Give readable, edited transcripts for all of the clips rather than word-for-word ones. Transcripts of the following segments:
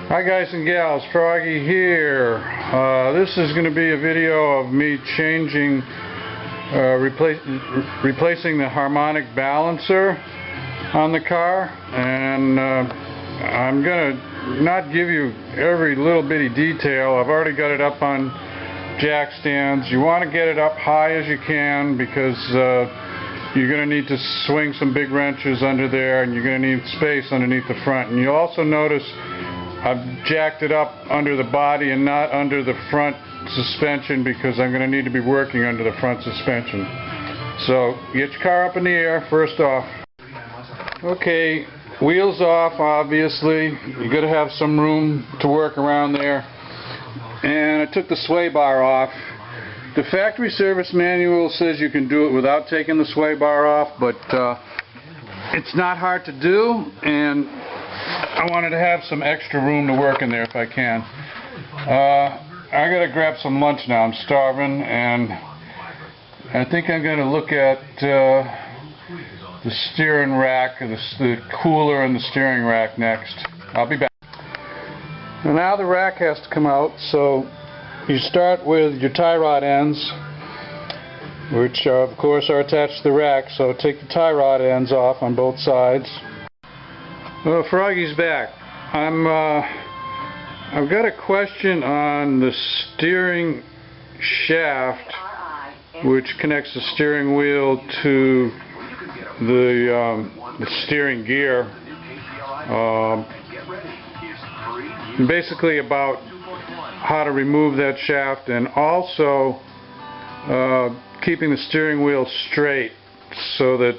Hi guys and gals, Froggy here. This is going to be a video of me changing, replacing the harmonic balancer on the car, and I'm going to not give you every little bitty detail. I've already got it up on jack stands. You want to get it up high as you can because you're going to need to swing some big wrenches under there, and you're going to need space underneath the front. And you'll also notice I've jacked it up under the body and not under the front suspension because I'm going to need to be working under the front suspension. So get your car up in the air first off. Okay, wheels off, obviously. You're going to have some room to work around there. And I took the sway bar off. The factory service manual says you can do it without taking the sway bar off, but it's not hard to do, and I wanted to have some extra room to work in there if I can. I gotta grab some lunch now. I'm starving, and I think I'm gonna look at the steering rack, the cooler and the steering rack next. I'll be back. And now the rack has to come out, so you start with your tie rod ends, which of course are attached to the rack, so take the tie rod ends off on both sides. Well, Froggy's back. I've got a question on the steering shaft, which connects the steering wheel to the steering gear. Basically about how to remove that shaft, and also keeping the steering wheel straight, so that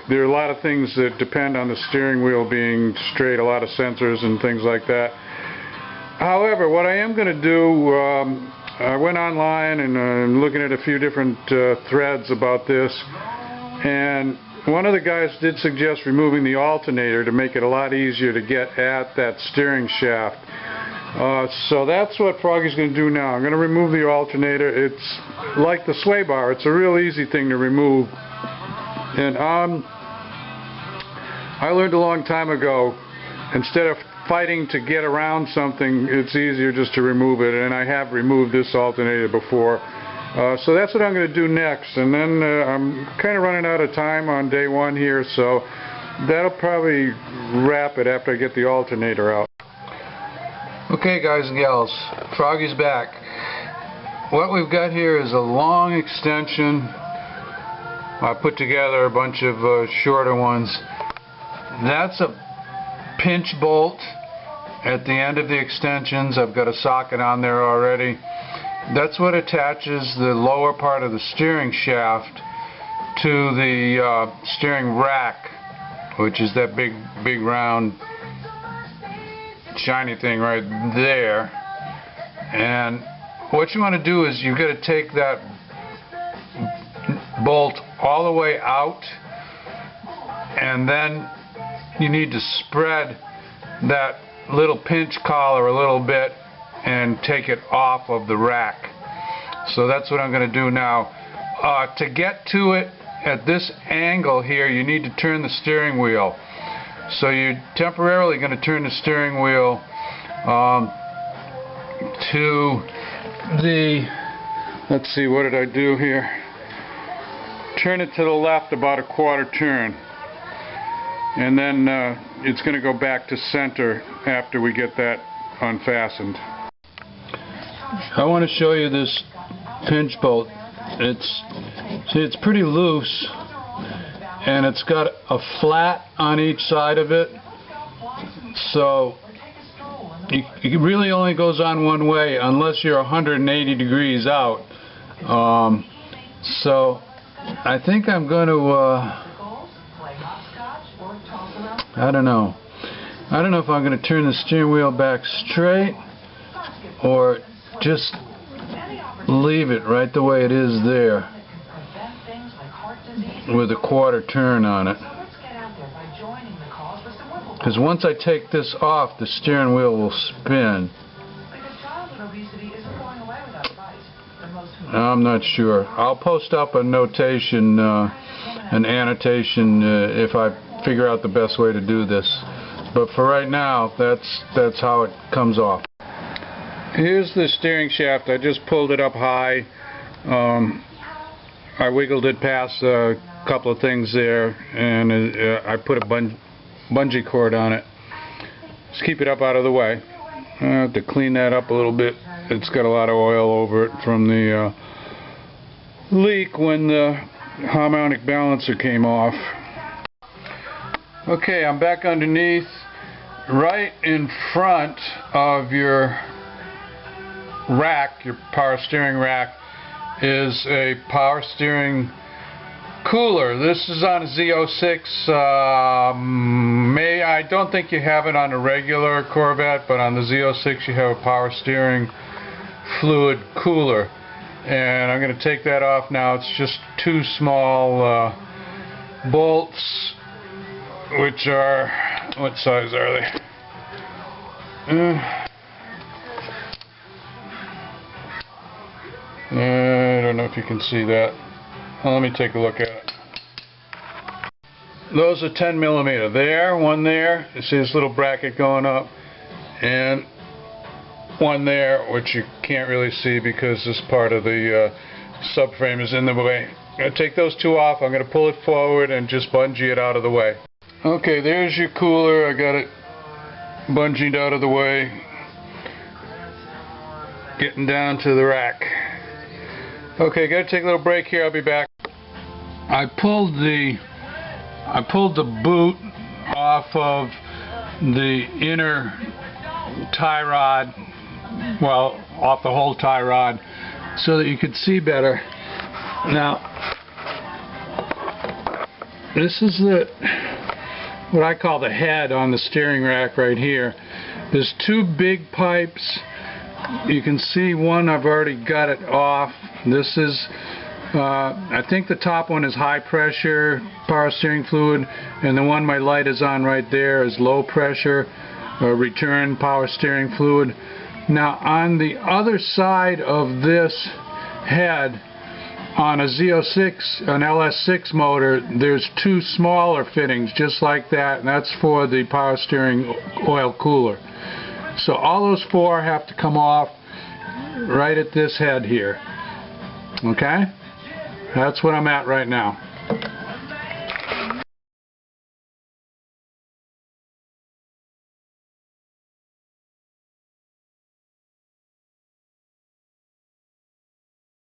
there are a lot of things that depend on the steering wheel being straight, a lot of sensors and things like that. However, what I am going to do, I went online and I'm looking at a few different threads about this, and one of the guys did suggest removing the alternator to make it a lot easier to get at that steering shaft. So that's what Froggy's going to do now. I'm going to remove the alternator. It's like the sway bar. It's a real easy thing to remove. And I learned a long time ago, instead of fighting to get around something, it's easier just to remove it. And I have removed this alternator before. So that's what I'm going to do next. And then I'm kind of running out of time on day one here, so that'll probably wrap it after I get the alternator out. Okay guys and gals, Froggy's back. What we've got here is a long extension. I put together a bunch of shorter ones. That's a pinch bolt at the end of the extensions. I've got a socket on there already. That's what attaches the lower part of the steering shaft to the steering rack, which is that big round shiny thing right there. And what you want to do is you've got to take that bolt all the way out, and then you need to spread that little pinch collar a little bit and take it off of the rack. So that's what I'm going to do now. To get to it at this angle here, you need to turn the steering wheel. So you're temporarily going to turn the steering wheel to the, let's see, what did I do here? Turn it to the left about a quarter turn. And then it's going to go back to center after we get that unfastened. I want to show you this pinch bolt. It's pretty loose, and it's got a flat on each side of it, so it really only goes on one way unless you're 180 degrees out. So I think I'm going to I don't know if I'm going to turn the steering wheel back straight or just leave it right the way it is there with a quarter turn on it. Because once I take this off, the steering wheel will spin. I'm not sure. I'll post up a notation, an annotation, if I figure out the best way to do this. but for right now, that's how it comes off. Here's the steering shaft. I just pulled it up high. I wiggled it past a couple of things there, and I put a bungee cord on it. Just keep it up out of the way. I have to clean that up a little bit. It's got a lot of oil over it from the leak when the harmonic balancer came off. Okay, I'm back underneath. Right in front of your rack, your power steering rack, is a power steering cooler. This is on a Z06. I don't think you have it on a regular Corvette, but on the Z06 you have a power steering fluid cooler. And I'm going to take that off now. It's just two small bolts, which are, what size are they? I don't know if you can see that. Well, let me take a look at it. Those are 10 millimeter. There, one there. You see this little bracket going up, and one there, which you can't really see because this part of the subframe is in the way. I'm going to take those two off. I'm going to pull it forward and just bungee it out of the way. Okay, there's your cooler. I got it bungeed out of the way. Getting down to the rack. Okay, got to take a little break here. I'll be back. I pulled the boot off of the inner tie rod, well, off the whole tie rod, so that you could see better. Now, this is what I call the head on the steering rack right here. There's two big pipes. You can see one, I've already got it off. This is, I think the top one is high pressure power steering fluid, and the one my light is on right there is low pressure return power steering fluid. Now on the other side of this head, on a Z06, an LS6 motor, there's two smaller fittings just like that, and that's for the power steering oil cooler. So all those four have to come off right at this head here. Okay? That's what I'm at right now.